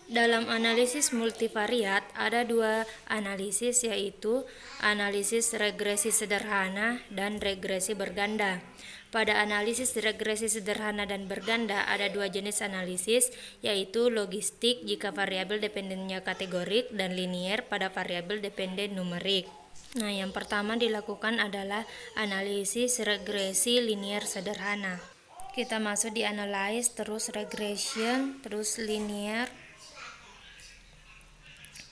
Dalam analisis multivariat ada dua analisis, yaitu analisis regresi sederhana dan regresi berganda. Pada analisis regresi sederhana dan berganda ada dua jenis analisis, yaitu logistik jika variabel dependennya kategorik dan linier pada variabel dependen numerik. Nah, yang pertama dilakukan adalah analisis regresi linier sederhana. Kita masuk di analyze, terus regression, terus linear.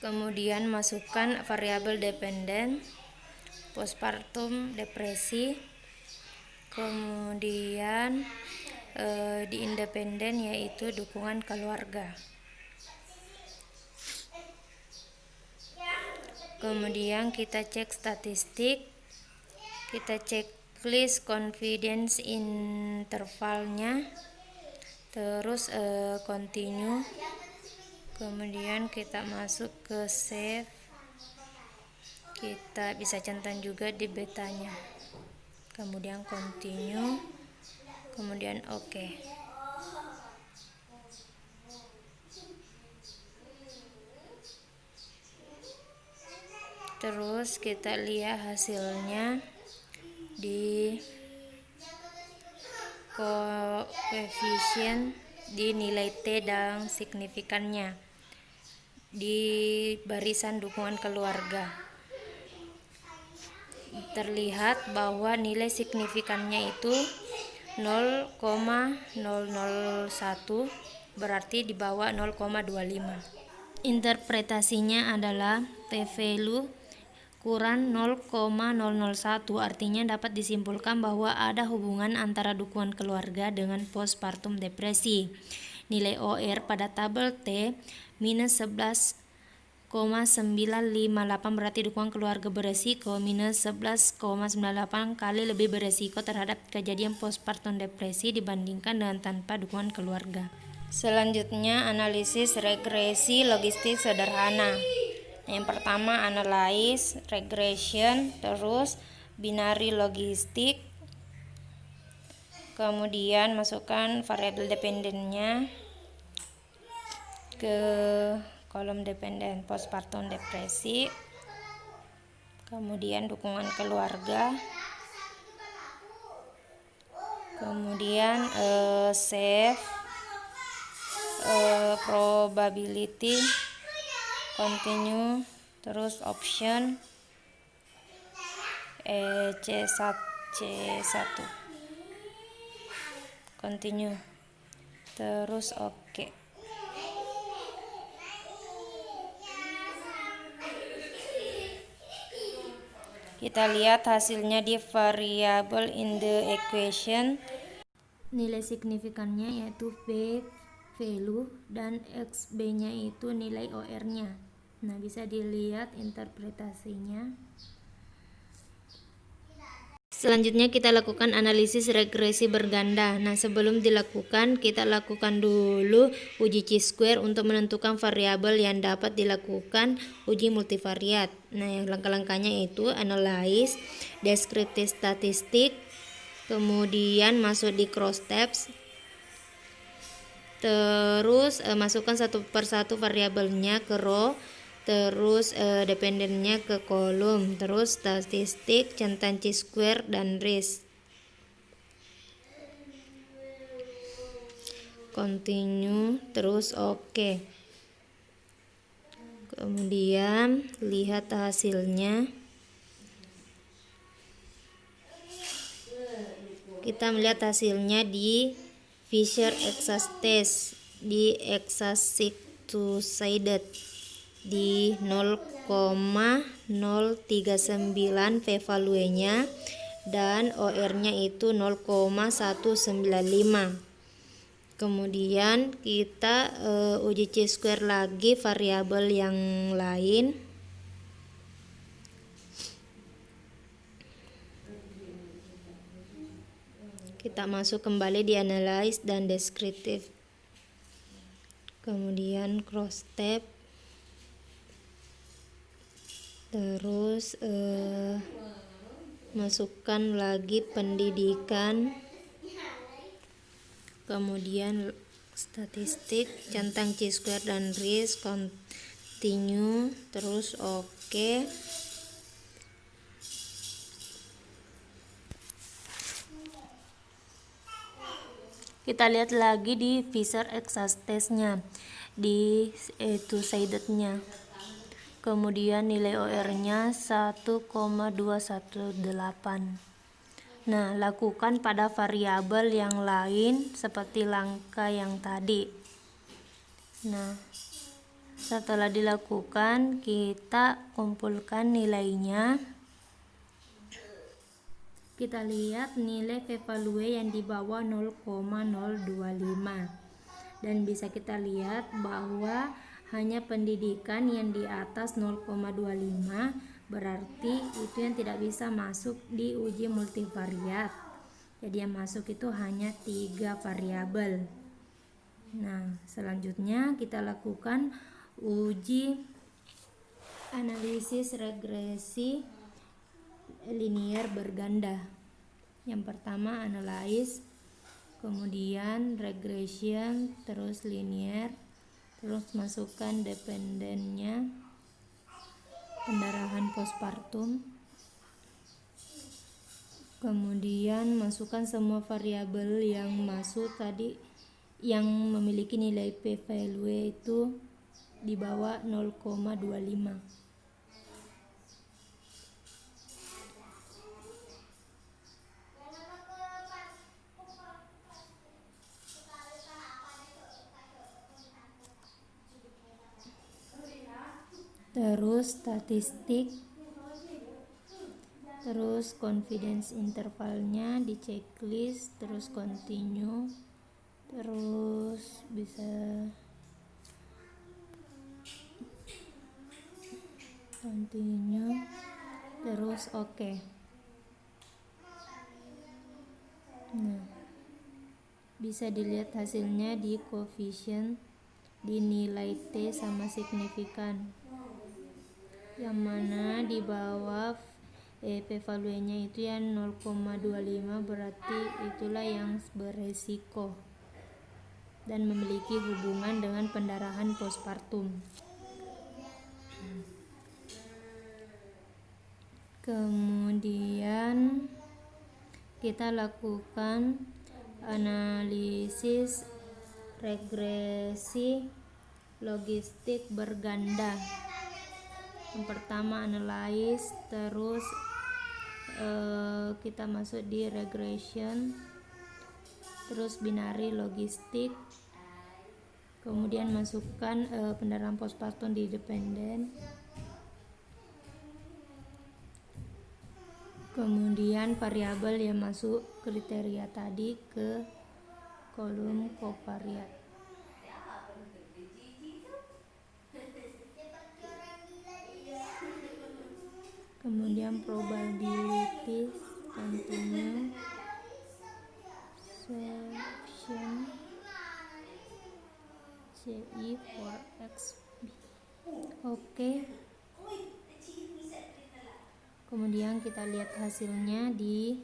Kemudian masukkan variabel dependen, postpartum depresi, kemudian di independen yaitu dukungan keluarga. Kemudian kita cek statistik, kita cek list confidence intervalnya, terus continue. Kemudian kita masuk ke save, kita bisa centang juga di betanya, kemudian continue, kemudian OK. Terus kita lihat hasilnya di koefisien, di nilai T dan signifikannya di barisan dukungan keluarga. Terlihat bahwa nilai signifikannya itu 0,001, berarti di bawah 0,25. Interpretasinya adalah p-value kurang 0,001, artinya dapat disimpulkan bahwa ada hubungan antara dukungan keluarga dengan postpartum depresi. Nilai OR pada tabel T minus 11,958, berarti dukungan keluarga beresiko minus 11,98 kali lebih beresiko terhadap kejadian postpartum depresi dibandingkan dengan tanpa dukungan keluarga. Selanjutnya analisis regresi logistik sederhana. Yang pertama analyze, regression, terus binary logistik. Kemudian masukkan variabel dependennya ke kolom dependen, postpartum depresi, kemudian dukungan keluarga, kemudian save, probability, continue, terus option, C1, continue, terus OK. Kita lihat hasilnya di variable in the equation. Nilai signifikannya yaitu P value dan XB-nya itu nilai OR-nya. Nah, bisa dilihat interpretasinya. Selanjutnya kita lakukan analisis regresi berganda. Nah, sebelum dilakukan, kita lakukan dulu uji chi-square untuk menentukan variabel yang dapat dilakukan uji multivariat. Nah, yang langkah-langkahnya itu analyze, descriptive statistik, kemudian masuk di cross tabs, terus masukkan satu persatu variabelnya ke row, terus dependennya ke kolom, terus statistik, centang chi-square dan risk. Continue, terus OK. Kemudian lihat hasilnya. Kita melihat hasilnya di Fisher-Exas test, di exact two-sided di 0,039 p-value-nya dan OR-nya itu 0,195. Kemudian kita uji chi-square lagi variabel yang lain. Kita masuk kembali di analyze dan descriptive. Kemudian cross tab. Terus masukkan lagi pendidikan, kemudian statistik, centang chi-square dan risk, continue, terus oke. Kita lihat lagi di Fisher Exact test-nya, di two-sided-nya. Kemudian nilai OR-nya 1,218. Nah, lakukan pada variabel yang lain seperti langkah yang tadi. Nah, setelah dilakukan, kita kumpulkan nilainya. Kita lihat nilai p-value yang di bawah 0,025. Dan bisa kita lihat bahwa hanya pendidikan yang di atas 0,25 berarti itu yang tidak bisa masuk di uji multivariat. Jadi yang masuk itu hanya 3 variabel. Nah, selanjutnya kita lakukan uji analisis regresi linier berganda. Yang pertama analyze, kemudian regression, terus linear, terus masukkan dependennya, pendarahan postpartum, kemudian masukkan semua variabel yang masuk tadi yang memiliki nilai p-value itu di bawah 0,25. Terus statistik, terus confidence intervalnya di checklist, terus continue, terus bisa continue, terus oke. Nah, bisa dilihat hasilnya di coefficient, di nilai T sama signifikan, yang mana di bawah p-value-nya itu ya 0,25 berarti itulah yang beresiko dan memiliki hubungan dengan pendarahan postpartum. Kemudian kita lakukan analisis regresi logistik berganda. Yang pertama analyze, terus kita masuk di regression, terus binary logistik, kemudian masukkan pendarahan postpartum di dependen, kemudian variabel yang masuk kriteria tadi ke kolom covariat. Kemudian probability, continue, section CI for XB. Oke. Kemudian kita lihat hasilnya di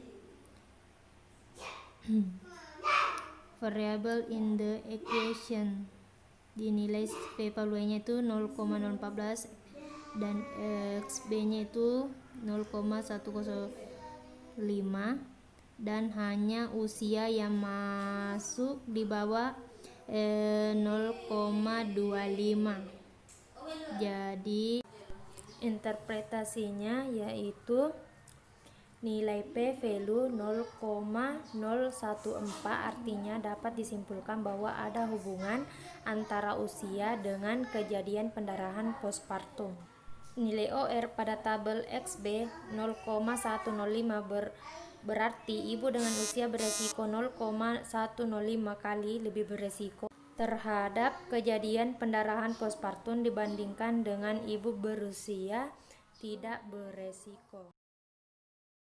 variable in the equation. Dinilai p-value-nya itu 0,014 dan XB-nya itu 0,105 dan hanya usia yang masuk di bawah 0,25. Jadi interpretasinya yaitu nilai P value 0,014, artinya dapat disimpulkan bahwa ada hubungan antara usia dengan kejadian pendarahan postpartum. Nilai OR pada tabel XB 0,105 berarti ibu dengan usia beresiko 0,105 kali lebih beresiko terhadap kejadian pendarahan postpartum dibandingkan dengan ibu berusia tidak beresiko.